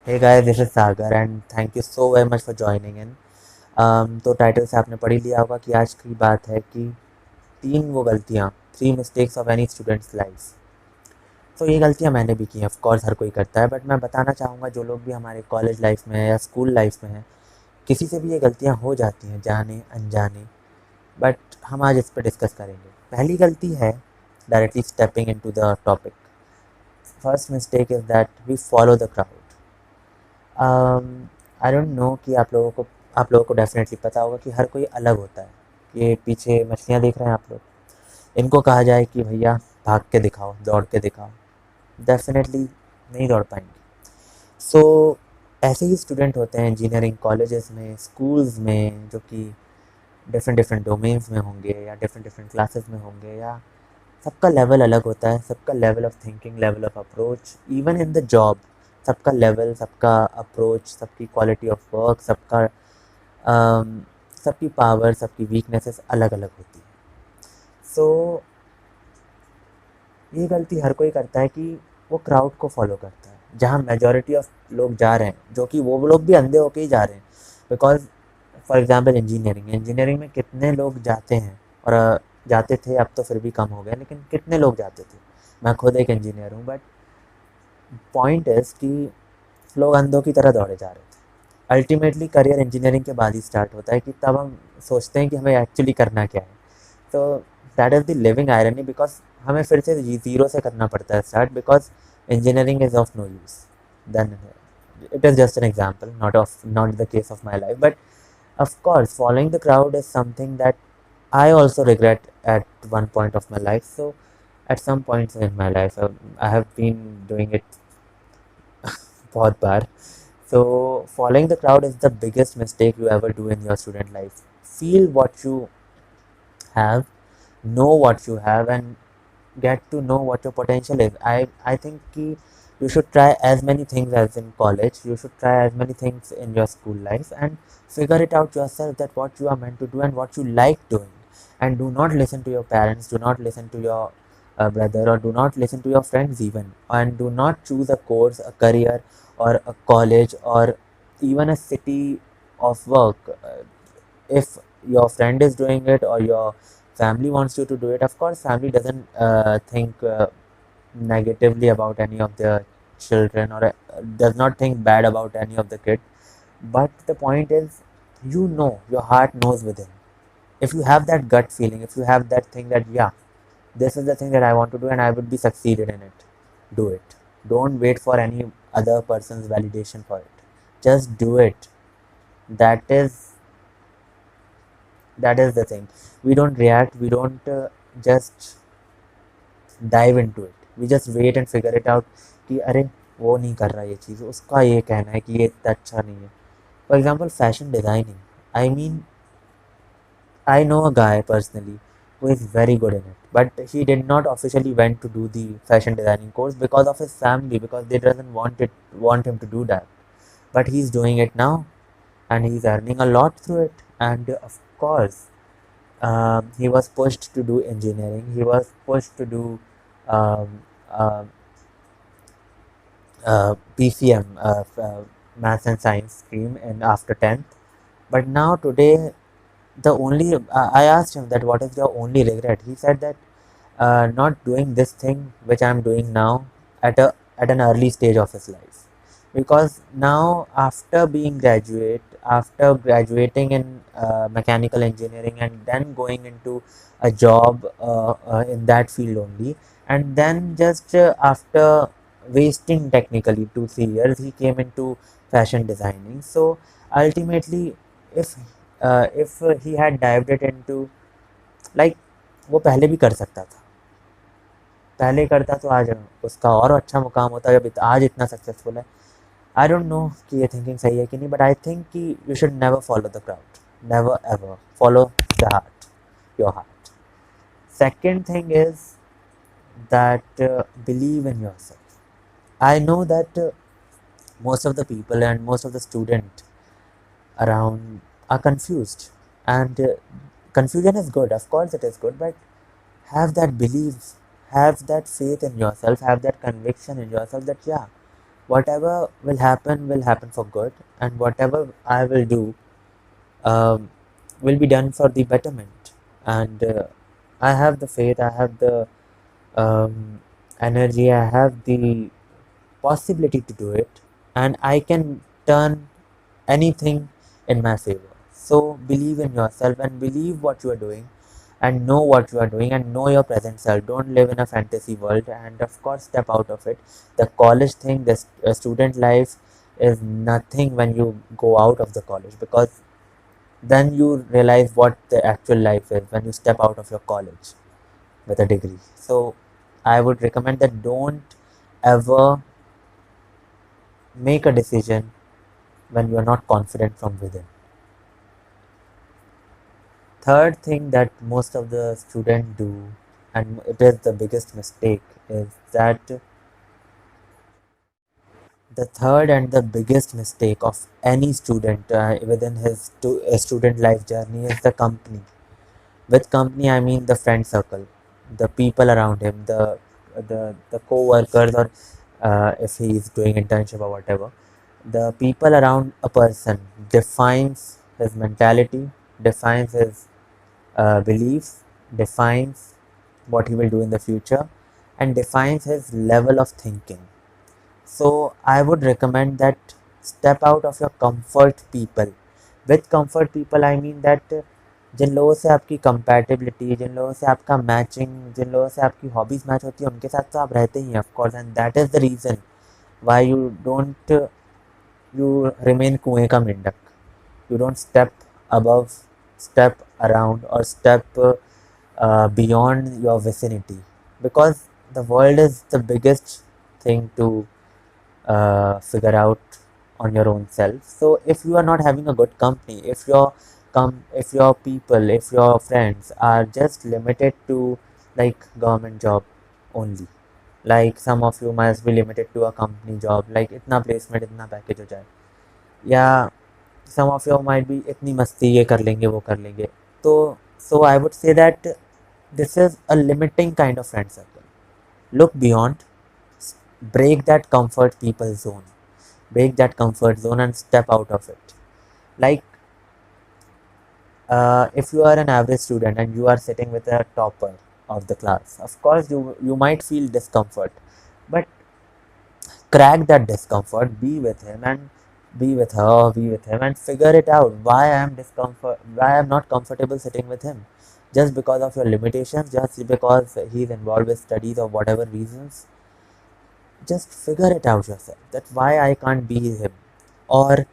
Hey guys, this is Sagar and thank you so very much for joining in. तो title से आपने पढ़ ही लिया होगा कि आज की बात है कि तीन वो गलतियाँ, three mistakes of any students life. तो ये गलतियाँ मैंने भी की हैं, ऑफ कोर्स हर कोई करता है, बट मैं बताना चाहूँगा जो लोग भी हमारे कॉलेज लाइफ में हैं या स्कूल लाइफ में हैं, किसी से भी ये गलतियाँ हो जाती हैं जाने अनजाने, बट हम आज इस पर डिस्कस करेंगे। पहली गलती है directly stepping into the topic. First mistake is that we follow the crowd. I don't know कि आप लोगों को डेफिनेटली पता होगा कि हर कोई अलग होता है। ये पीछे मछलियाँ देख रहे हैं आप लोग, इनको कहा जाए कि भैया भाग के दिखाओ, दौड़ के दिखाओ, डेफिनेटली नहीं दौड़ पाएंगे। सो ऐसे ही स्टूडेंट होते हैं इंजीनियरिंग कॉलेजेस में, स्कूल्स में, जो कि डिफरेंट डिफरेंट डोमेन्स में होंगे या डिफरेंट डिफरेंट क्लासेस में होंगे, या सबका लेवल अलग होता है, सबका level of thinking, level of approach, even in the job सबका लेवल, सबका अप्रोच, सबकी क्वालिटी ऑफ वर्क, अम, सबकी पावर, सबकी वीकनेसेस अलग अलग होती है। सो ये गलती हर कोई करता है कि वो क्राउड को फॉलो करता है, जहाँ मेजॉरिटी ऑफ लोग जा रहे हैं, जो कि वो लोग भी अंधे होके ही जा रहे हैं। बिकॉज फॉर एग्जांपल इंजीनियरिंग में कितने लोग जाते हैं, और जाते थे, अब तो फिर भी कम हो गए, लेकिन कितने लोग जाते थे। मैं खुद एक इंजीनियर हूँ, बट पॉइंट इज़ कि लोग अंधों की तरह दौड़े जा रहे थे। अल्टीमेटली करियर इंजीनियरिंग के बाद ही स्टार्ट होता है कि तब हम सोचते हैं कि हमें एक्चुअली करना क्या है। तो that is the living irony, because हमें फिर से ज़ीरो से करना पड़ता है start, because engineering is of no use then. It is just an example, not the case of my life, but of course following the crowd is something that I also regret at one point of my life. So at some points in my life I have been doing it बहुत बार. So following the crowd is the biggest mistake you ever do in your student life. Feel what you have, know what you have, and get to know what your potential is. I think कि you should try as many things as in college. You should try as many things in your school life and figure it out yourself that what you are meant to do and what you like doing. And do not listen to your parents. Do not listen to your brother, or do not listen to your friends even. And do not choose a course, a career, or a college, or even a city of work. If your friend is doing it or your family wants you to do it, of course family doesn't think negatively about any of their children, or does not think bad about any of the kid. But the point is, your heart knows within. If you have that gut feeling, if you have that thing that yeah, this is the thing that I want to do and I would be succeeded in it, do it. Don't wait for any other person's validation for it. Just do it. That is that is the thing. We don't react, we don't just dive into it. We just wait and figure it out कि अरे वो नहीं कर रहा ये चीज़, उसका ये कहना है कि ये इतना अच्छा नहीं है. For example, fashion designing. I mean, I know a guy personally who is very good in it, but he did not officially went to do the fashion designing course because of his family, because they doesn't want him to do that. But he's doing it now, and he's earning a lot through it. And of course, he was pushed to do engineering. He was pushed to do um, uh, PCM, maths and science stream, and after 10th. But now today, I asked him that what is your only regret. He said that not doing this thing which I'm doing now at an early stage of his life, because now after graduating in mechanical engineering and then going into a job in that field only, and then just after wasting technically 2 3 years, he came into fashion designing. So ultimately, if if he had dived it into, like, वो पहले भी कर सकता था, पहले करता तो आज उसका और अच्छा मुकाम होता जब आज इतना सक्सेसफुल है. आई डोंट नो कि ये थिंकिंग सही है कि नहीं, बट आई थिंक कि you should never follow the crowd, never ever follow the heart, your heart. Second thing is that believe in yourself. I know that most of the people and most of the student around are confused, and confusion is good, of course it is good, but have that belief, have that faith in yourself, have that conviction in yourself that yeah, whatever will happen for good, and whatever I will do um, will be done for the betterment. And I have the faith, I have the energy, I have the possibility to do it, and I can turn anything in my favor. So believe in yourself and believe what you are doing, and know what you are doing, and know your present self. Don't live in a fantasy world, and of course step out of it. The college thing, the student life is nothing when you go out of the college, because then you realize what the actual life is when you step out of your college with a degree. So I would recommend that don't ever make a decision when you are not confident from within. Third thing that most of the students do, and it is the biggest mistake, is that the third and the biggest mistake of any student within his student life journey is the company. With company, I mean the friend circle, the people around him, the co-workers, or if he is doing internship or whatever. The people around a person defines his mentality, defines his beliefs, defines what he will do in the future, and defines his level of thinking. So I would recommend that step out of your comfort people. With comfort people, I mean that जिन लोगों से आपकी compatibility, जिन लोगों से आपका matching, जिन लोगों से आपकी hobbies match होती है, उनके साथ तो आप रहते ही हैं of course, and that is the reason why you remain कुएं का मेंढक. You don't step above, step around, or step beyond your vicinity, because the world is the biggest thing to figure out on your own self. So if you are not having a good company, if your people, if your friends are just limited to like government job only, like some of you must be limited to a company job, like इतना placement, इतना package हो जाए, या some of you might be इतनी मस्ती ये कर लेंगे वो कर लेंगे. तो so I would say that this is a limiting kind of friend circle. Look beyond, break that comfort people zone, break that comfort zone and step out of it. Like if you are an average student and you are sitting with a topper of the class, of course you might feel discomfort, but crack that discomfort, be with him and be with her or be with him and figure it out why I am not comfortable sitting with him. Just because of your limitations, just because he's involved with studies or whatever reasons, just figure it out yourself, that why I can't be him. Or,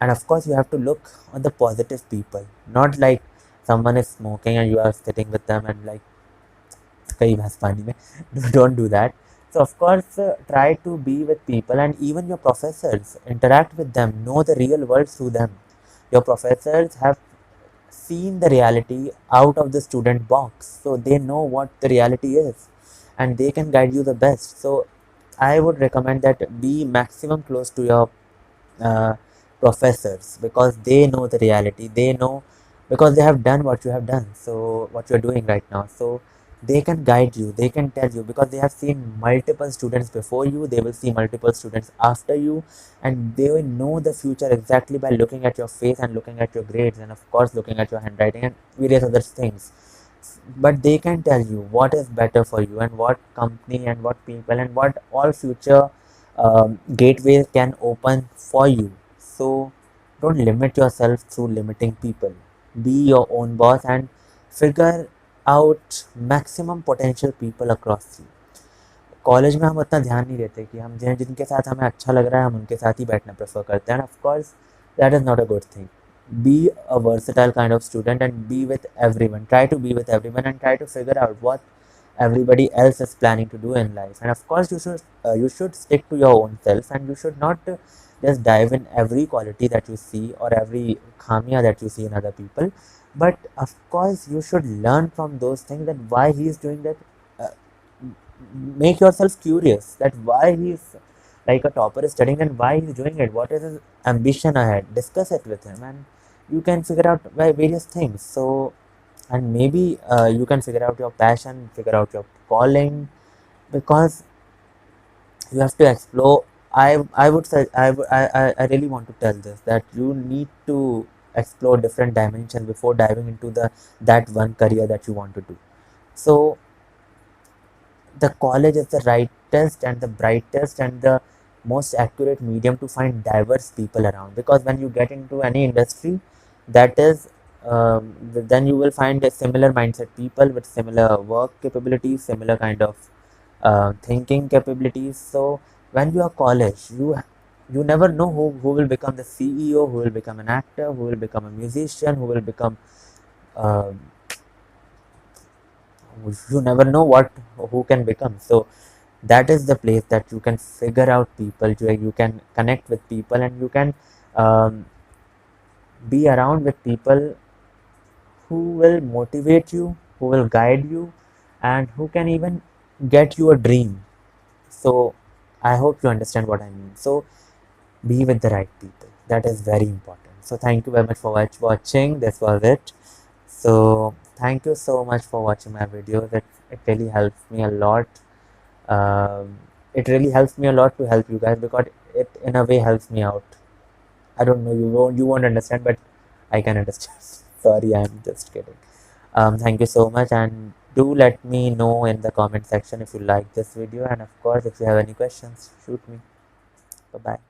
and of course you have to look on the positive people, not like someone is smoking and you are sitting with them and like कई भैंस पानी में. Don't do that. So of course try to be with people, and even your professors, interact with them, know the real world through them. Your professors have seen the reality out of the student box, so they know what the reality is, and they can guide you the best. So I would recommend that be maximum close to your uh, professors, because they know the reality, they know, because they have done what you have done, so what you are doing right now. So they can guide you, they can tell you, because they have seen multiple students before you, they will see multiple students after you, and they will know the future exactly by looking at your face and looking at your grades, and of course looking at your handwriting and various other things. But they can tell you what is better for you, and what company and what people and what all future gateways can open for you. So don't limit yourself through limiting people. Be your own boss and figure out maximum potential people across you. College में हम उतना ध्यान नहीं देते कि हम जिनके साथ हमें अच्छा लग रहा है हम उनके साथ ही बैठना प्रेफर करते हैं, end of course that is not a good thing. Be a versatile kind of student and be with everyone. Try to be with everyone and try to figure out what everybody else is planning to do in life. And of course, you should stick to your own self, and you should not just dive in every quality that you see or every khamia that you see in other people. But of course, you should learn from those things, that why he is doing that. Uh, make yourself curious that why he's like a topper is studying and why he's doing it, what is his ambition ahead. Discuss it with him, and you can figure out various things. So, and maybe you can figure out your passion, figure out your calling, because you have to explore I would say I really want to tell this, that you need to explore different dimensions before diving into the that one career that you want to do. So the college is the rightest and the brightest and the most accurate medium to find diverse people around, because when you get into any industry, that is then you will find a similar mindset people with similar work capabilities, similar kind of thinking capabilities. So when you are college, you never know who will become the CEO, who will become an actor, who will become a musician, who will become uh, you never know what who can become. So that is the place that you can figure out people, you can connect with people, and you can um, be around with people who will motivate you, who will guide you, and who can even get you a dream. So I hope you understand what I mean. So be with the right people, that is very important. So thank you very much for watching. This was it. So thank you so much for watching my videos. It really helps me a lot. It really helps me a lot to help you guys, because it in a way helps me out. I don't know, you won't understand, but I can understand. Sorry, I'm just kidding. Thank you so much, and do let me know in the comment section if you like this video, and of course if you have any questions, shoot me. Bye bye.